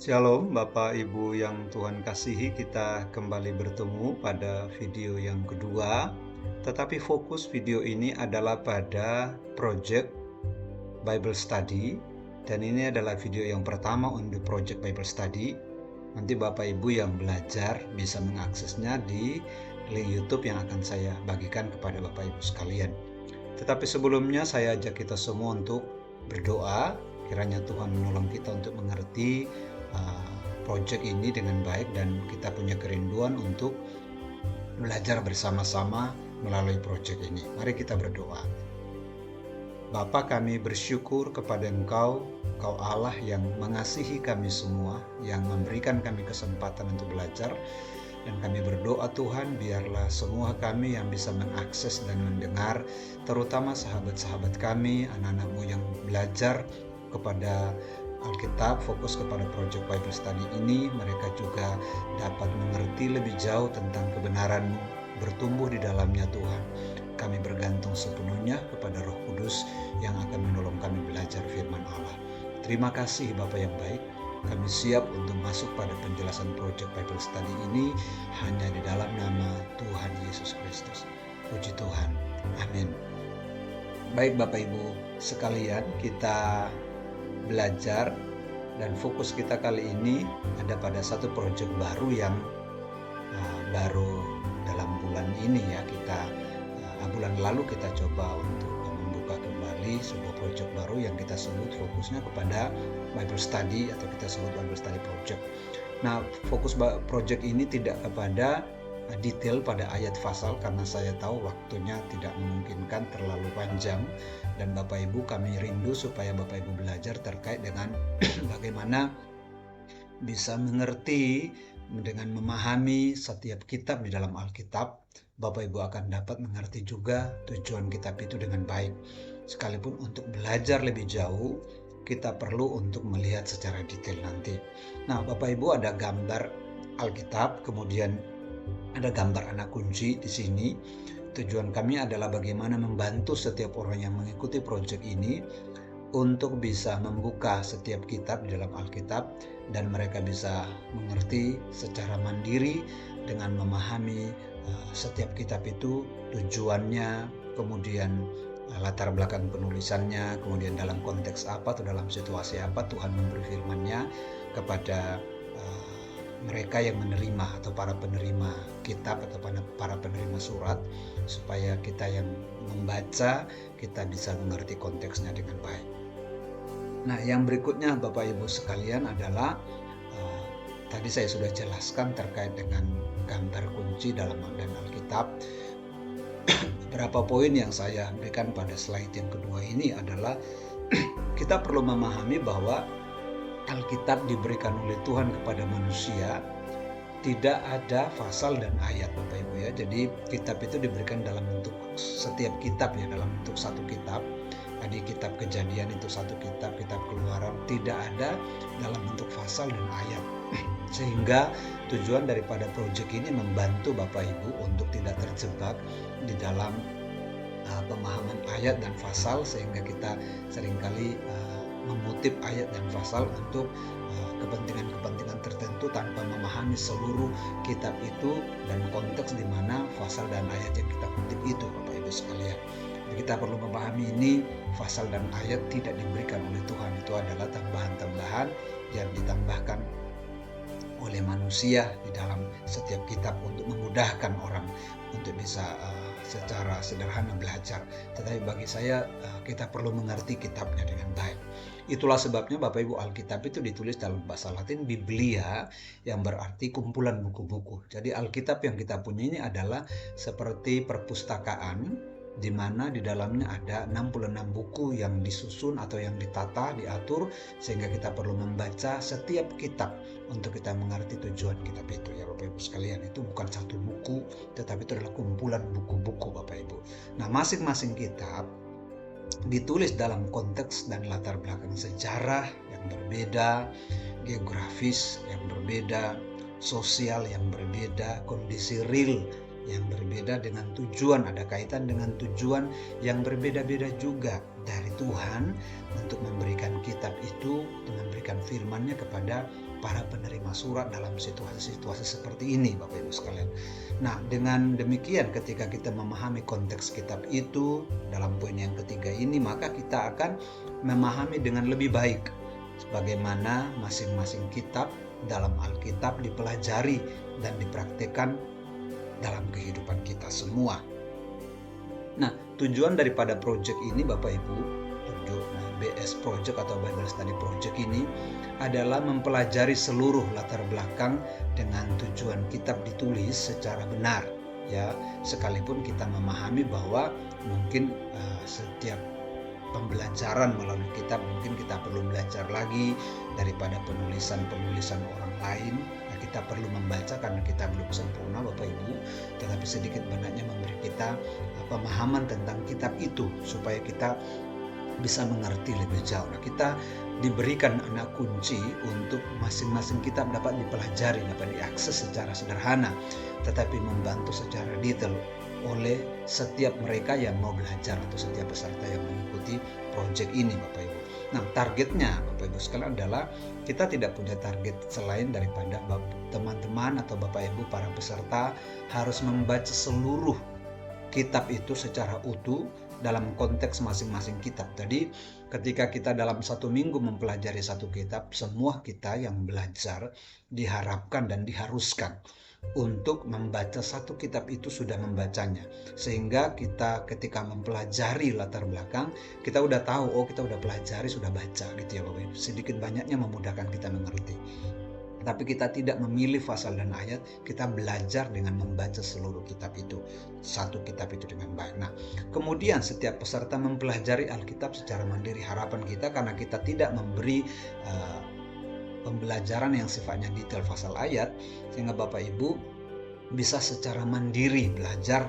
Shalom Bapak Ibu yang Tuhan kasihi, kita kembali bertemu pada video yang kedua. Tetapi fokus video ini adalah pada project Bible Study. Dan ini adalah video yang pertama untuk project Bible Study. Nanti Bapak Ibu yang belajar bisa mengaksesnya di link YouTube yang akan saya bagikan kepada Bapak Ibu sekalian. Tetapi sebelumnya saya ajak kita semua untuk berdoa. Kiranya Tuhan menolong kita untuk mengerti project ini dengan baik, dan kita punya kerinduan untuk belajar bersama-sama melalui project ini. Mari kita berdoa. Bapa, kami bersyukur kepada Engkau Allah yang mengasihi kami semua, yang memberikan kami kesempatan untuk belajar. Dan kami berdoa Tuhan, biarlah semua kami yang bisa mengakses dan mendengar, terutama sahabat-sahabat kami, anak-anak-Mu yang belajar kepada Alkitab, fokus kepada Project Bible Study ini, mereka juga dapat mengerti lebih jauh tentang kebenaran-Mu, bertumbuh di dalamnya Tuhan. Kami bergantung sepenuhnya kepada Roh Kudus yang akan menolong kami belajar firman Allah. Terima kasih Bapa yang baik. Kami siap untuk masuk pada penjelasan Project Bible Study ini hanya di dalam nama Tuhan Yesus Kristus. Puji Tuhan. Amin. Baik Bapak Ibu sekalian, kita belajar dan fokus kita kali ini ada pada satu proyek baru yang baru dalam bulan ini ya. Bulan lalu kita coba untuk membuka kembali sebuah proyek baru yang kita sebut fokusnya kepada Bible Study, atau kita sebut Bible Study Project. Nah, fokus proyek ini tidak kepada detail pada ayat pasal, karena saya tahu waktunya tidak memungkinkan terlalu panjang, dan Bapak Ibu kami rindu supaya Bapak Ibu belajar terkait dengan bagaimana bisa mengerti dengan memahami setiap kitab di dalam Alkitab. Bapak Ibu akan dapat mengerti juga tujuan kitab itu dengan baik. Sekalipun untuk belajar lebih jauh, kita perlu untuk melihat secara detail nanti. Nah, Bapak Ibu ada gambar Alkitab, kemudian ada gambar anak kunci di sini. Tujuan kami adalah bagaimana membantu setiap orang yang mengikuti proyek ini untuk bisa membuka setiap kitab di dalam Alkitab, dan mereka bisa mengerti secara mandiri dengan memahami setiap kitab itu, tujuannya, kemudian latar belakang penulisannya, kemudian dalam konteks apa atau dalam situasi apa Tuhan memberi firman-Nya kepada mereka yang menerima, atau para penerima kitab atau para penerima surat, supaya kita yang membaca kita bisa mengerti konteksnya dengan baik. Nah, yang berikutnya Bapak Ibu sekalian adalah tadi saya sudah jelaskan terkait dengan gambar kunci dalam Alkitab. Beberapa poin yang saya berikan pada slide yang kedua ini adalah kita perlu memahami bahwa Alkitab diberikan oleh Tuhan kepada manusia, tidak ada pasal dan ayat Bapak Ibu ya. Jadi kitab itu diberikan dalam bentuk, setiap kitab ya dalam bentuk satu kitab. Tadi kitab Kejadian itu satu kitab, kitab Keluaran tidak ada dalam bentuk pasal dan ayat. Sehingga tujuan daripada proyek ini membantu Bapak Ibu untuk tidak terjebak di dalam pemahaman ayat dan pasal, sehingga kita seringkali mengutip ayat dan pasal untuk kepentingan-kepentingan tertentu tanpa memahami seluruh kitab itu dan konteks di mana pasal dan ayat yang kita kutip itu Bapak Ibu sekalian. Jadi kita perlu memahami ini, pasal dan ayat tidak diberikan oleh Tuhan, itu adalah tambahan-tambahan yang ditambahkan oleh manusia di dalam setiap kitab untuk memudahkan orang untuk bisa secara sederhana belajar. Tetapi bagi saya kita perlu mengerti kitabnya dengan baik. Itulah sebabnya Bapak Ibu, Alkitab itu ditulis dalam bahasa Latin Biblia, yang berarti kumpulan buku-buku. Jadi Alkitab yang kita punya ini adalah seperti perpustakaan, di mana di dalamnya ada 66 buku yang disusun atau yang ditata, diatur, sehingga kita perlu membaca setiap kitab untuk kita mengerti tujuan kitab itu ya Bapak Ibu sekalian. Itu bukan satu buku, tetapi itu adalah kumpulan buku-buku Bapak Ibu. Nah, masing-masing kitab ditulis dalam konteks dan latar belakang sejarah yang berbeda, geografis yang berbeda, sosial yang berbeda, kondisi real yang berbeda, dengan tujuan, ada kaitan dengan tujuan yang berbeda-beda juga dari Tuhan untuk memberikan kitab itu, untuk memberikan memberikan firman-Nya kepada para penerima surat dalam situasi-situasi seperti ini, Bapak Ibu sekalian. Nah, dengan demikian ketika kita memahami konteks kitab itu dalam poin yang ketiga ini, maka kita akan memahami dengan lebih baik bagaimana masing-masing kitab dalam Alkitab dipelajari dan dipraktikkan dalam kehidupan kita semua. Nah, tujuan daripada proyek ini Bapak Ibu, BS Project atau Bible Study Project ini adalah mempelajari seluruh latar belakang dengan tujuan kitab ditulis secara benar, ya, sekalipun kita memahami bahwa mungkin setiap pembelajaran melalui kitab mungkin kita perlu belajar lagi daripada penulisan orang lain. Nah, kita perlu membaca karena kita belum sempurna Bapak Ibu, tetapi sedikit banyaknya memberi kita pemahaman tentang kitab itu supaya kita bisa mengerti lebih jauh. Nah, kita diberikan anak kunci untuk masing-masing kitab dapat dipelajari, dapat diakses secara sederhana, tetapi membantu secara detail oleh setiap mereka yang mau belajar atau setiap peserta yang mengikuti proyek ini Bapak Ibu. Nah, targetnya Bapak Ibu sekalian adalah kita tidak punya target selain daripada teman-teman atau Bapak Ibu para peserta harus membaca seluruh kitab itu secara utuh dalam konteks masing-masing kitab. Jadi ketika kita dalam satu minggu mempelajari satu kitab, semua kita yang belajar diharapkan dan diharuskan untuk membaca satu kitab itu sudah membacanya, sehingga kita ketika mempelajari latar belakang kita udah tahu, oh kita udah pelajari, sudah baca gitu ya Bapak Ibu. Sedikit banyaknya memudahkan kita mengerti. Tapi kita tidak memilih pasal dan ayat, kita belajar dengan membaca seluruh kitab itu, satu kitab itu dengan baik. Nah, kemudian setiap peserta mempelajari Alkitab secara mandiri. Harapan kita karena kita tidak memberi pembelajaran yang sifatnya detail pasal ayat, sehingga Bapak Ibu bisa secara mandiri belajar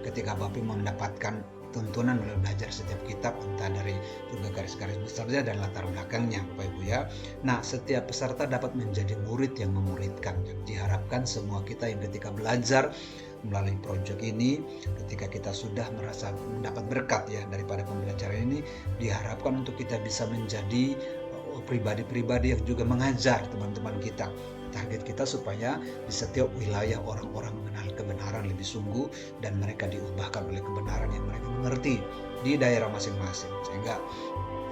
ketika Bapak Ibu mendapatkan tuntunan mulai belajar setiap kitab, entah dari juga garis-garis besarnya dan latar belakangnya Bapak Ibu ya. Nah, setiap peserta dapat menjadi murid yang memuridkan. Dan diharapkan semua kita yang ketika belajar melalui proyek ini, ketika kita sudah merasa mendapat berkat ya daripada pembelajaran ini, diharapkan untuk kita bisa menjadi pribadi-pribadi yang juga mengajar teman-teman kita. Target kita supaya di setiap wilayah orang-orang mengenal kebenaran lebih sungguh dan mereka diubahkan oleh kebenaran yang mereka mengerti di daerah masing-masing. Sehingga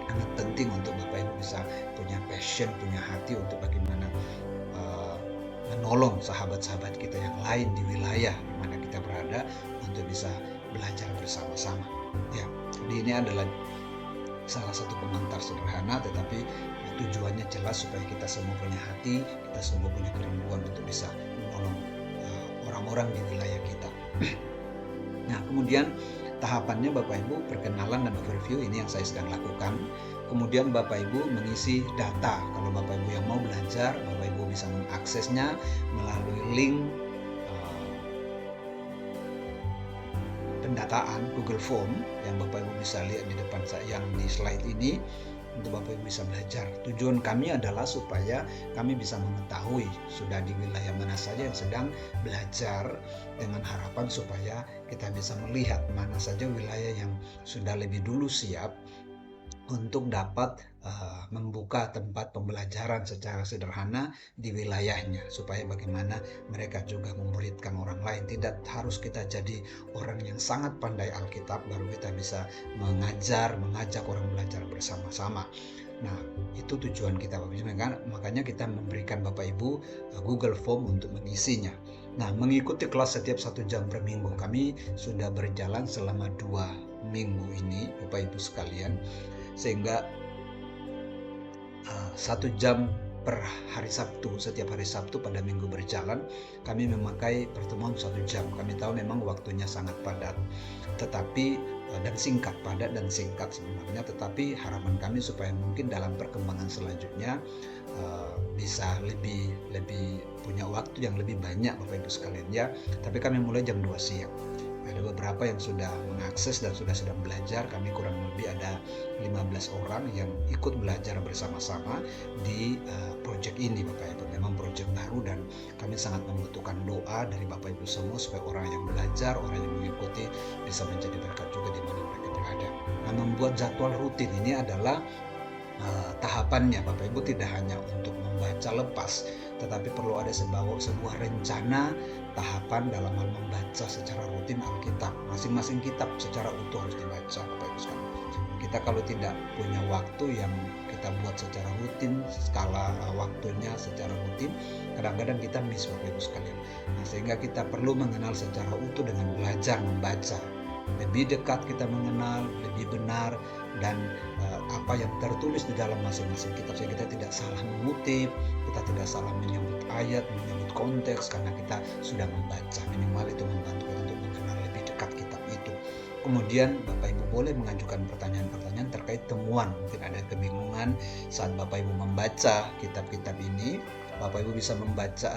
sangat penting untuk Bapak Ibu bisa punya passion, punya hati untuk bagaimana menolong sahabat-sahabat kita yang lain di wilayah di mana kita berada untuk bisa belajar bersama-sama. Ya, jadi ini adalah salah satu pengantar sederhana, tetapi tujuannya jelas supaya kita semua punya hati, kita semua punya kerinduan untuk bisa menolong orang-orang di wilayah kita. Nah, kemudian tahapannya Bapak Ibu perkenalan dan overview, ini yang saya sedang lakukan. Kemudian Bapak Ibu mengisi data. Kalau Bapak Ibu yang mau belajar, Bapak Ibu bisa mengaksesnya melalui link pendataan Google Form yang Bapak Ibu bisa lihat di depan saya yang di slide ini, untuk Bapak Ibu bisa belajar. Tujuan kami adalah supaya kami bisa mengetahui sudah di wilayah mana saja yang sedang belajar, dengan harapan supaya kita bisa melihat mana saja wilayah yang sudah lebih dulu siap untuk dapat membuka tempat pembelajaran secara sederhana di wilayahnya, supaya bagaimana mereka juga memuridkan orang lain. Tidak harus kita jadi orang yang sangat pandai Alkitab baru kita bisa mengajak orang belajar bersama-sama. Nah, itu tujuan kita Bapak Ibu. Makanya kita memberikan Bapak Ibu Google Form untuk mengisinya. Nah, mengikuti kelas setiap 1 jam per minggu. Kami sudah berjalan selama 2 minggu ini Bapak Ibu sekalian, sehingga 1 jam per hari Sabtu, setiap hari Sabtu pada minggu berjalan kami memakai pertemuan 1 jam. Kami tahu memang waktunya sangat padat, tetapi dan singkat, padat dan singkat sebenarnya, tetapi harapan kami supaya mungkin dalam perkembangan selanjutnya bisa lebih punya waktu yang lebih banyak Bapak Ibu sekalian ya. Tapi kami mulai jam 2 siang. Ada beberapa yang sudah mengakses dan sudah sedang belajar. Kami kurang lebih ada 15 orang yang ikut belajar bersama-sama di proyek ini Bapak Ibu. Memang proyek baru dan kami sangat membutuhkan doa dari Bapak Ibu semua supaya orang yang belajar, orang yang mengikuti bisa menjadi berkat juga di mana mereka berada. Nah, membuat jadwal rutin ini adalah tahapannya Bapak Ibu, tidak hanya untuk membaca lepas, tetapi perlu ada sebuah rencana tahapan dalam hal membaca secara rutin Alkitab. Masing-masing kitab secara utuh harus dibaca Bapak Ibu sekalian. Kita kalau tidak punya waktu yang kita buat secara rutin, skala waktunya secara rutin, kadang-kadang kita miss Bapak Ibu sekalian. Nah, sehingga kita perlu mengenal secara utuh dengan belajar membaca. Lebih dekat kita mengenal, lebih benar, dan apa yang tertulis di dalam masing-masing kitab, sehingga kita tidak salah mengutip, kita tidak salah menyebut ayat, menyebut konteks, karena kita sudah membaca. Minimal itu membantu kita untuk mengenal lebih dekat kitab itu. Kemudian Bapak Ibu boleh mengajukan pertanyaan-pertanyaan terkait temuan. Mungkin ada kebingungan saat Bapak Ibu membaca kitab-kitab ini, Bapak Ibu bisa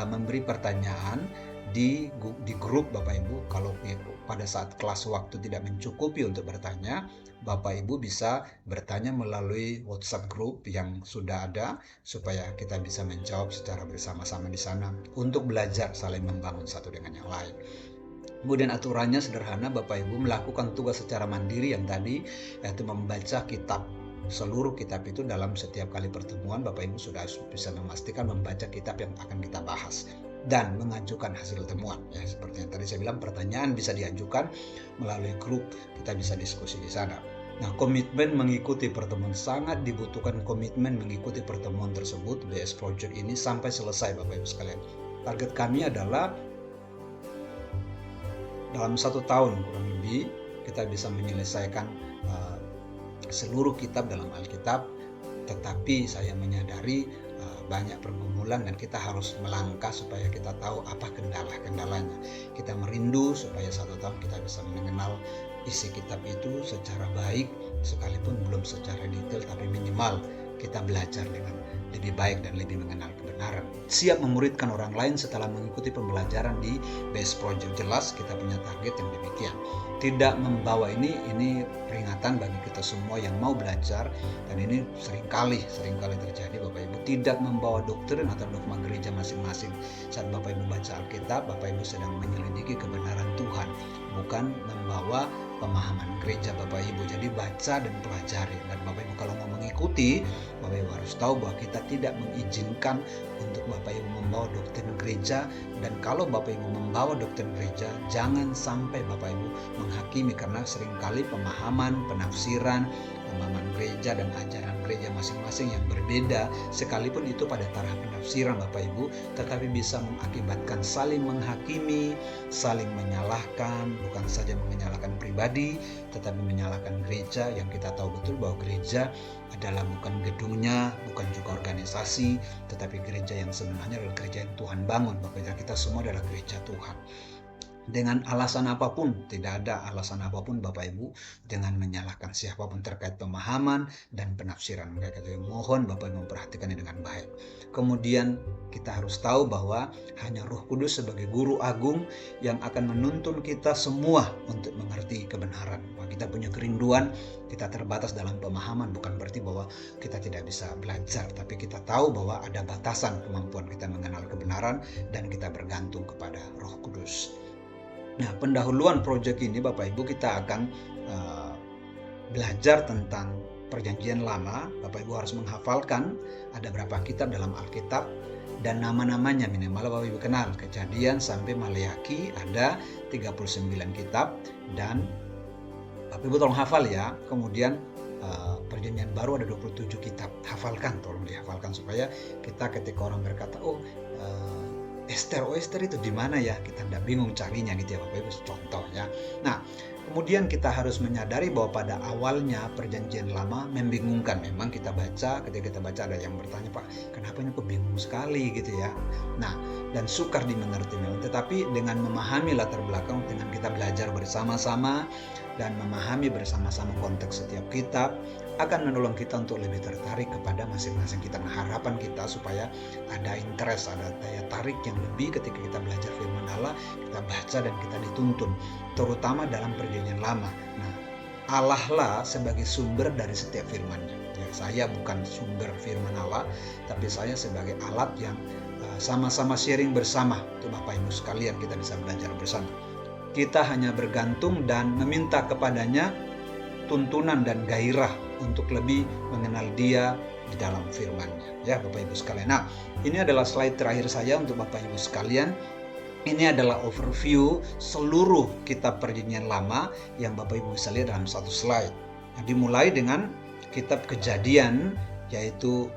memberi pertanyaan di grup Bapak Ibu. Kalau pada saat kelas waktu tidak mencukupi untuk bertanya, Bapak Ibu bisa bertanya melalui WhatsApp group yang sudah ada, supaya kita bisa menjawab secara bersama-sama di sana untuk belajar saling membangun satu dengan yang lain. Kemudian aturannya sederhana, Bapak Ibu melakukan tugas secara mandiri yang tadi, yaitu membaca kitab. Seluruh kitab itu dalam setiap kali pertemuan Bapak Ibu sudah bisa memastikan membaca kitab yang akan kita bahas dan mengajukan hasil temuan. Ya, seperti yang tadi saya bilang, pertanyaan bisa diajukan melalui grup, kita bisa diskusi di sana. Nah, komitmen mengikuti pertemuan, sangat dibutuhkan komitmen mengikuti pertemuan tersebut, BS Project ini sampai selesai Bapak Ibu sekalian. Target kami adalah dalam 1 tahun kurang lebih kita bisa menyelesaikan seluruh kitab dalam Alkitab, tetapi saya menyadari banyak pergumulan dan kita harus melangkah supaya kita tahu apa kendala-kendalanya. Kita merindu supaya 1 tahun kita bisa mengenal isi kitab itu secara baik, sekalipun belum secara detail, tapi minimal kita belajar dengan lebih baik dan lebih mengenal kebenaran. Siap memuridkan orang lain setelah mengikuti pembelajaran di Base Project. Jelas kita punya target yang demikian. Tidak membawa ini peringatan bagi kita semua yang mau belajar, dan ini seringkali terjadi Bapak Ibu, tidak membawa doktrin atau dogma gereja masing-masing. Saat Bapak Ibu baca Alkitab, Bapak Ibu sedang menyelidiki kebenaran Tuhan, bukan membawa pemahaman gereja Bapak Ibu. Jadi baca dan pelajari, dan Bapak Ibu kalau mau mengikuti, Bapak Ibu harus tahu bahwa kita tidak mengizinkan untuk Bapak Ibu membawa doktrin gereja. Dan kalau Bapak Ibu membawa doktrin gereja, jangan sampai Bapak Ibu menghakimi, karena seringkali pemahaman, penafsiran, pemahaman gereja dan ajaran gereja masing-masing yang berbeda, sekalipun itu pada taraf penafsiran Bapak Ibu, tetapi bisa mengakibatkan saling menghakimi, saling menyalahkan, bukan saja menyalahkan pribadi, tetapi menyalahkan gereja, yang kita tahu betul bahwa gereja adalah bukan gedungnya, bukan juga organisasi, tetapi gereja yang sebenarnya adalah gereja yang Tuhan bangun. Bapak, kita semua adalah gereja Tuhan. Dengan alasan apapun, tidak ada alasan apapun Bapak Ibu dengan menyalahkan siapapun terkait pemahaman dan penafsiran mereka. Jadi mohon Bapak Ibu memperhatikannya dengan baik. Kemudian kita harus tahu bahwa hanya Roh Kudus sebagai guru agung yang akan menuntun kita semua untuk mengerti kebenaran. Bahwa kita punya kerinduan, kita terbatas dalam pemahaman, bukan berarti bahwa kita tidak bisa belajar, tapi kita tahu bahwa ada batasan kemampuan kita mengenal kebenaran, dan kita bergantung kepada Roh Kudus. Nah, pendahuluan proyek ini Bapak Ibu, kita akan belajar tentang Perjanjian Lama. Bapak Ibu harus menghafalkan ada berapa kitab dalam Alkitab dan nama-namanya minimal Bapak Ibu kenal. Kejadian sampai Maleaki ada 39 kitab, dan Bapak Ibu tolong hafal ya. Kemudian Perjanjian Baru ada 27 kitab. Hafalkan, tolong dihafalkan supaya kita ketika orang berkata, Ester itu di mana ya? Kita tidak bingung carinya gitu ya Bapak Ibu, contohnya. Nah, kemudian kita harus menyadari bahwa pada awalnya Perjanjian Lama membingungkan. Memang ketika kita baca ada yang bertanya, Pak, kenapa ini kok bingung sekali gitu ya? Nah, dan sukar dimengerti memang. Tetapi dengan memahami latar belakang, dengan kita belajar bersama-sama dan memahami bersama-sama konteks setiap kitab, akan menolong kita untuk lebih tertarik kepada masing-masing kitab. Nah, harapan kita supaya ada interest, ada daya tarik yang lebih ketika kita belajar firman Allah, kita baca dan kita dituntun, terutama dalam Perjanjian Lama. Nah, Allah lah sebagai sumber dari setiap firman-Nya. Ya, saya bukan sumber firman Allah, tapi saya sebagai alat yang sama-sama sharing bersama untuk Bapak Ibu sekalian, kita bisa belajar bersama. Kita hanya bergantung dan meminta kepadanya tuntunan dan gairah untuk lebih mengenal Dia di dalam firman-Nya. Ya, Bapak Ibu sekalian. Nah, ini adalah slide terakhir saya untuk Bapak Ibu sekalian. Ini adalah overview seluruh kitab Perjanjian Lama yang Bapak Ibu bisa lihat dalam satu slide. Nah, dimulai dengan kitab Kejadian, yaitu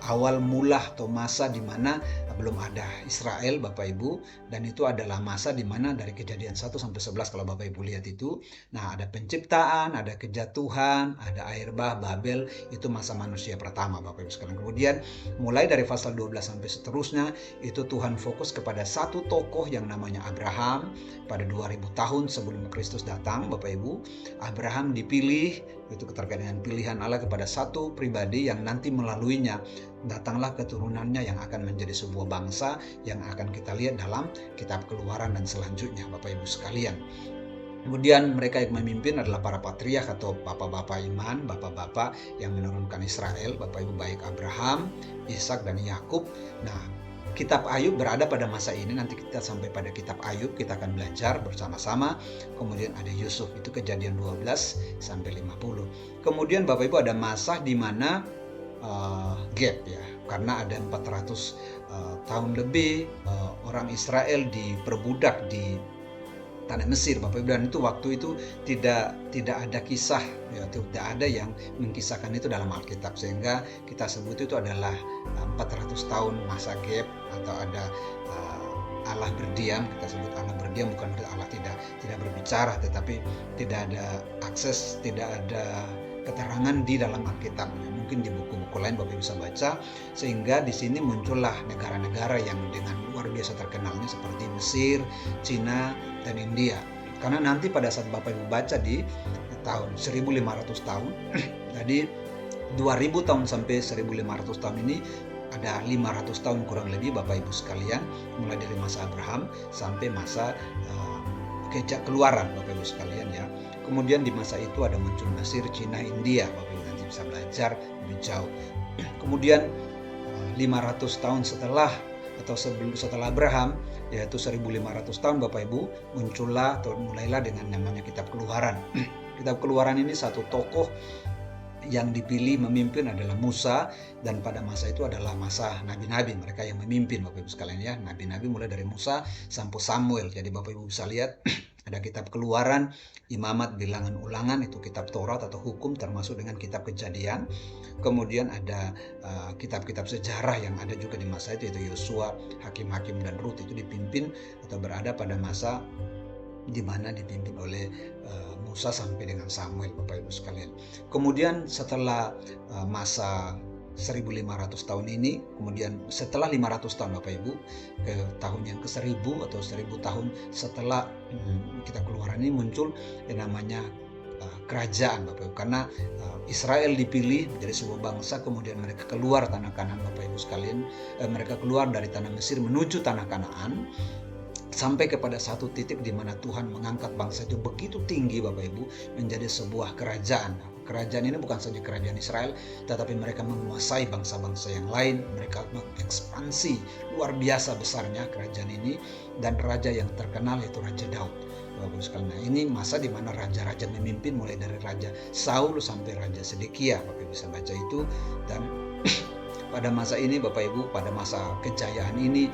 awal mula atau masa di mana belum ada Israel, Bapak Ibu, dan itu adalah masa di mana dari Kejadian 1 sampai 11 kalau Bapak Ibu lihat itu. Nah, ada penciptaan, ada kejatuhan, ada air bah, Babel, itu masa manusia pertama, Bapak Ibu sekalian. Kemudian mulai dari pasal 12 sampai seterusnya, itu Tuhan fokus kepada satu tokoh yang namanya Abraham. Pada 2000 tahun sebelum Kristus datang, Bapak Ibu, Abraham dipilih, itu terkait dengan pilihan Allah kepada satu pribadi yang nanti melaluinya datanglah keturunannya yang akan menjadi sebuah bangsa yang akan kita lihat dalam kitab Keluaran dan selanjutnya, Bapak Ibu sekalian. Kemudian mereka yang memimpin adalah para patriark atau bapak-bapak iman, bapak-bapak yang menurunkan Israel, Bapak Ibu, baik Abraham, Ishak dan Yakub. Nah, kitab Ayub berada pada masa ini. Nanti kita sampai pada kitab Ayub, kita akan belajar bersama-sama. Kemudian ada Yusuf, itu Kejadian 12 sampai 50. Kemudian Bapak Ibu ada masa di mana gap ya, karena ada 400 tahun lebih orang Israel diperbudak di tanah Mesir, Bapak Ibu, dan itu waktu itu tidak ada kisah ya, tidak ada yang mengkisahkan itu dalam Alkitab, sehingga kita sebut itu adalah 400 tahun masa gap, atau ada Allah berdiam. Kita sebut Allah berdiam bukan berarti Allah tidak berbicara, tetapi tidak ada akses, tidak ada keterangan di dalam Alkitab. Mungkin di buku-buku lain Bapak bisa baca, sehingga di sini muncullah negara-negara yang dengan luar biasa terkenalnya seperti Mesir, Cina, dan India. Karena nanti pada saat Bapak Ibu baca di tahun 1500 tahun, jadi 2000 tahun sampai 1500 tahun ini ada 500 tahun kurang lebih, Bapak Ibu sekalian, mulai dari masa Abraham sampai masa Keluaran, Bapak Ibu sekalian ya. Kemudian di masa itu ada muncul Mesir, Cina, India. Bapak Ibu nanti bisa belajar lebih jauh. Kemudian 500 tahun setelah Abraham, yaitu 1500 tahun, Bapak Ibu, muncullah atau mulailah dengan namanya kitab Keluaran. Kitab Keluaran ini satu tokoh yang dipilih memimpin adalah Musa, dan pada masa itu adalah masa nabi-nabi, mereka yang memimpin, Bapak Ibu sekalian ya. Nabi-nabi mulai dari Musa sampai Samuel. Jadi Bapak Ibu bisa lihat ada kitab Keluaran, Imamat, Bilangan, Ulangan, itu kitab Taurat atau hukum, termasuk dengan kitab Kejadian. Kemudian ada kitab-kitab sejarah yang ada juga di masa itu, yaitu Yosua, Hakim-Hakim, dan Rut, itu dipimpin atau berada pada masa di mana dipimpin oleh Musa sampai dengan Samuel, Bapak Ibu sekalian. Kemudian setelah masa 1500 tahun ini, kemudian setelah 500 tahun Bapak Ibu, ke tahun yang ke-1000 atau 1000 tahun setelah kitab Keluaran ini muncul yang namanya kerajaan, Bapak Ibu, karena Israel dipilih menjadi sebuah bangsa, kemudian mereka keluar tanah Kanaan, Bapak Ibu sekalian. Mereka keluar dari tanah Mesir menuju tanah Kanaan, sampai kepada satu titik di mana Tuhan mengangkat bangsa itu begitu tinggi, Bapak Ibu, menjadi sebuah kerajaan. Kerajaan ini bukan saja kerajaan Israel, tetapi mereka menguasai bangsa-bangsa yang lain. Mereka mengekspansi luar biasa besarnya kerajaan ini, dan raja yang terkenal yaitu Raja Daud, Bapak Ibu sekalian. Nah, ini masa di mana raja-raja memimpin, mulai dari Raja Saul sampai Raja Sedekia, Bapak Ibu bisa baca itu. Dan pada masa ini, Bapak Ibu, pada masa kejayaan ini,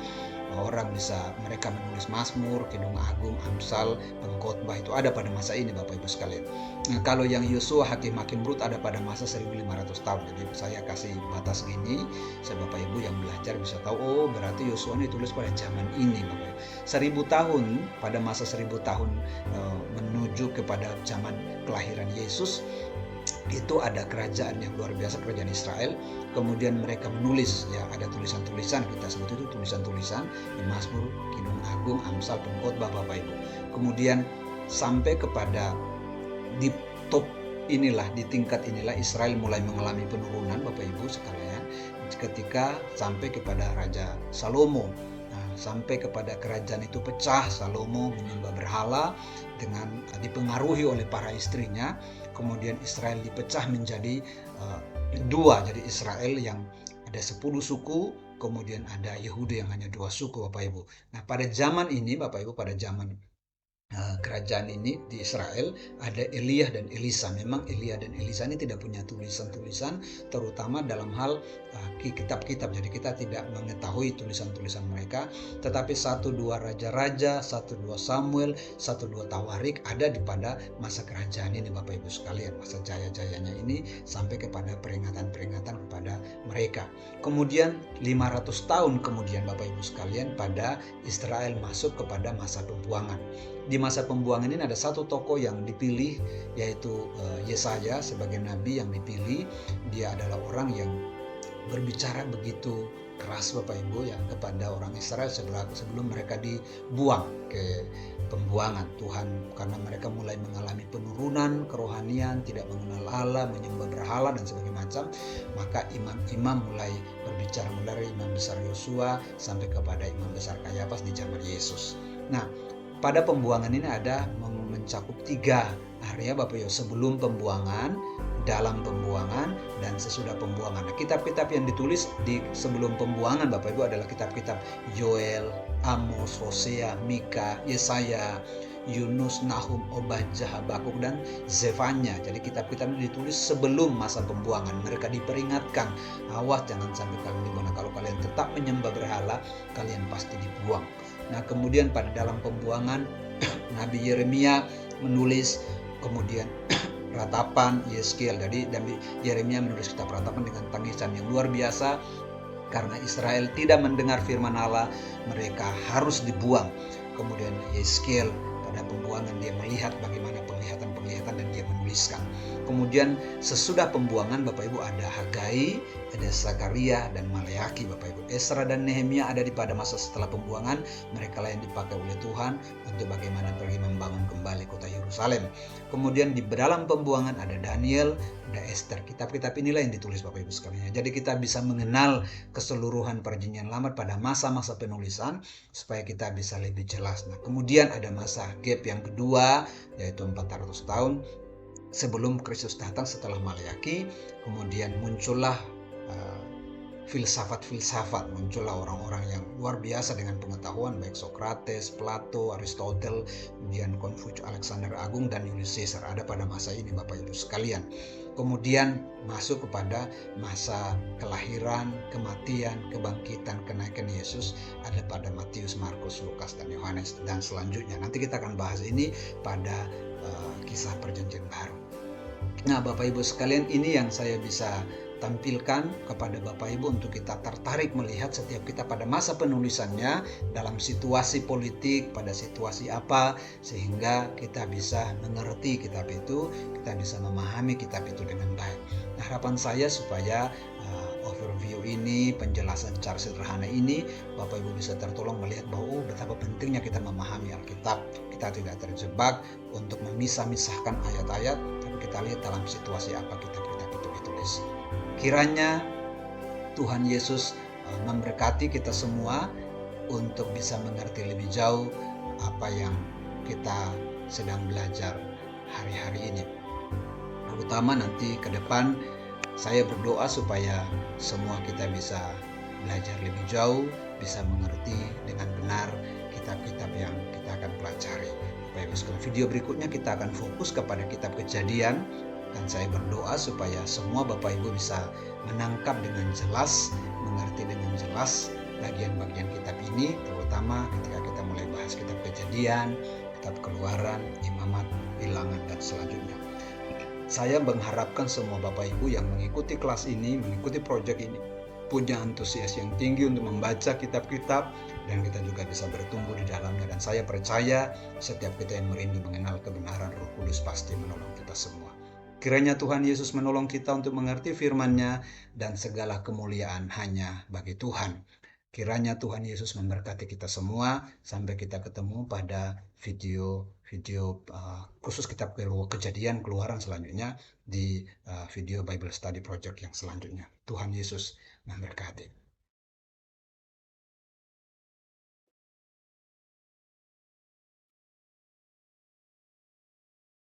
mereka menulis Mazmur, Kidung Agung, Amsal, Pengkhotbah, itu ada pada masa ini, Bapak Ibu sekalian. Nah, kalau yang Yosua, Hakim-Hakim, Rut ada pada masa 1500 tahun. Jadi saya kasih batas gini, Bapak Ibu yang belajar bisa tahu, oh berarti Yosua ini tulis pada zaman ini, Bapak Ibu. 1000 tahun, pada masa 1000 tahun menuju kepada zaman kelahiran Yesus, itu ada kerajaan yang luar biasa, kerajaan Israel. Kemudian mereka menulis, ya ada tulisan-tulisan, kita sebut itu tulisan-tulisan, Mazmur, Kidung Agung, Amsal, Pengkhotbah, Bapak Ibu. Kemudian sampai kepada di top inilah, di tingkat inilah Israel mulai mengalami penurunan, Bapak Ibu sekalian, ketika sampai kepada Raja Salomo. Nah, sampai kepada kerajaan itu pecah, Salomo menyembah berhala dengan dipengaruhi oleh para istrinya. Kemudian Israel dipecah menjadi dua, jadi Israel yang ada 10 suku, kemudian ada Yehuda yang hanya 2 suku, Bapak Ibu. Nah, pada zaman ini, Bapak Ibu, pada zaman kerajaan ini di Israel ada Elia dan Elisa. Memang Elia dan Elisa ini tidak punya tulisan-tulisan, terutama dalam hal kitab-kitab. Jadi kita tidak mengetahui tulisan-tulisan mereka, tetapi 1-2 raja-raja, 1-2 Samuel, 1-2 Tawarik ada di pada masa kerajaan ini Bapak Ibu sekalian. Masa jaya-jayanya ini sampai kepada peringatan-peringatan kepada mereka. Kemudian 500 tahun kemudian Bapak Ibu sekalian, pada Israel masuk kepada masa pembuangan. Di masa pembuangan ini ada satu tokoh yang dipilih, yaitu Yesaya sebagai nabi yang dipilih. Dia adalah orang yang berbicara begitu keras Bapak Ibu ya kepada orang Israel sebelum mereka dibuang ke pembuangan Tuhan, karena mereka mulai mengalami penurunan kerohanian, tidak mengenal Allah, menyembah berhala dan sebagainya macam. Maka imam-imam mulai berbicara, dari imam besar Yosua sampai kepada imam besar Kayafas di zaman Yesus. Nah, pada pembuangan ini ada mencakup 3 area Bapak Ibu: sebelum pembuangan, dalam pembuangan, dan sesudah pembuangan. Nah, kitab-kitab yang ditulis di sebelum pembuangan Bapak Ibu adalah kitab-kitab Yoel, Amos, Hosea, Mika, Yesaya, Yunus, Nahum, Obadjah, Habakuk, dan Zefanya. Jadi kitab-kitab ini ditulis sebelum masa pembuangan. Mereka diperingatkan, awas jangan sampai kalian dibuang. Kalau kalian tetap menyembah berhala, kalian pasti dibuang. Nah, kemudian pada dalam pembuangan Nabi Yeremia menulis, kemudian Ratapan, Yeskiel. Jadi Yeremia menulis kitab Ratapan dengan tangisan yang luar biasa karena Israel tidak mendengar firman Allah, mereka harus dibuang. Kemudian Yeskiel pada pembuangan dia melihat bagaimana penglihatan-penglihatan dan dia menuliskan. Kemudian sesudah pembuangan Bapak Ibu ada Hagai, ada Zakaria dan Maleaki Bapak Ibu. Esra dan Nehemia ada di pada masa setelah pembuangan. Mereka lah yang dipakai oleh Tuhan untuk bagaimana pergi membangun kembali kota Yerusalem. Kemudian di dalam pembuangan ada Daniel, ada Esther. Kitab-kitab inilah yang ditulis Bapak Ibu sekalian. Jadi kita bisa mengenal keseluruhan perjanjian lama pada masa-masa penulisan supaya kita bisa lebih jelas. Nah, kemudian ada masa gap yang kedua, yaitu 400 tahun sebelum Kristus datang setelah Maleaki. Kemudian muncullah filsafat-filsafat, muncullah orang-orang yang luar biasa dengan pengetahuan, baik Sokrates, Plato, Aristotle, kemudian Konfusius, Alexander Agung, dan Julius Caesar ada pada masa ini Bapak Ibu sekalian. Kemudian masuk kepada masa kelahiran, kematian, kebangkitan, kenaikan Yesus ada pada Matius, Markus, Lukas, dan Yohanes, dan selanjutnya. Nanti kita akan bahas ini pada kisah perjanjian baru. Nah, Bapak Ibu sekalian, ini yang saya bisa tampilkan kepada Bapak Ibu untuk kita tertarik melihat setiap kita pada masa penulisannya dalam situasi politik, pada situasi apa, sehingga kita bisa mengerti kitab itu, kita bisa memahami kitab itu dengan baik. Nah, harapan saya supaya overview ini, penjelasan secara sederhana ini, Bapak Ibu bisa tertolong melihat bahwa betapa pentingnya kita memahami Alkitab. Kita tidak terjebak untuk memisah-misahkan ayat-ayat, tapi kita lihat dalam situasi apa kitab-kitab itu ditulis. Kiranya Tuhan Yesus memberkati kita semua untuk bisa mengerti lebih jauh apa yang kita sedang belajar hari-hari ini. Terutama nanti ke depan saya berdoa supaya semua kita bisa belajar lebih jauh, bisa mengerti dengan benar kitab-kitab yang kita akan pelajari. Bapak Ibu sekalian, video berikutnya kita akan fokus kepada kitab Kejadian, dan saya berdoa supaya semua Bapak Ibu bisa menangkap dengan jelas, mengerti dengan jelas bagian-bagian kitab ini, terutama ketika kita mulai bahas kitab Kejadian, kitab Keluaran, Imamat, Bilangan, dan selanjutnya. Saya mengharapkan semua Bapak Ibu yang mengikuti kelas ini, mengikuti proyek ini, punya antusias yang tinggi untuk membaca kitab-kitab, dan kita juga bisa bertumbuh di dalamnya. Dan saya percaya setiap kita yang merindu mengenal kebenaran, Roh Kudus pasti menolong kita semua. Kiranya Tuhan Yesus menolong kita untuk mengerti firman-Nya, dan segala kemuliaan hanya bagi Tuhan. Kiranya Tuhan Yesus memberkati kita semua. Sampai kita ketemu pada video khusus kitab Kejadian, Keluaran selanjutnya, di video Bible Study Project yang selanjutnya. Tuhan Yesus memberkati.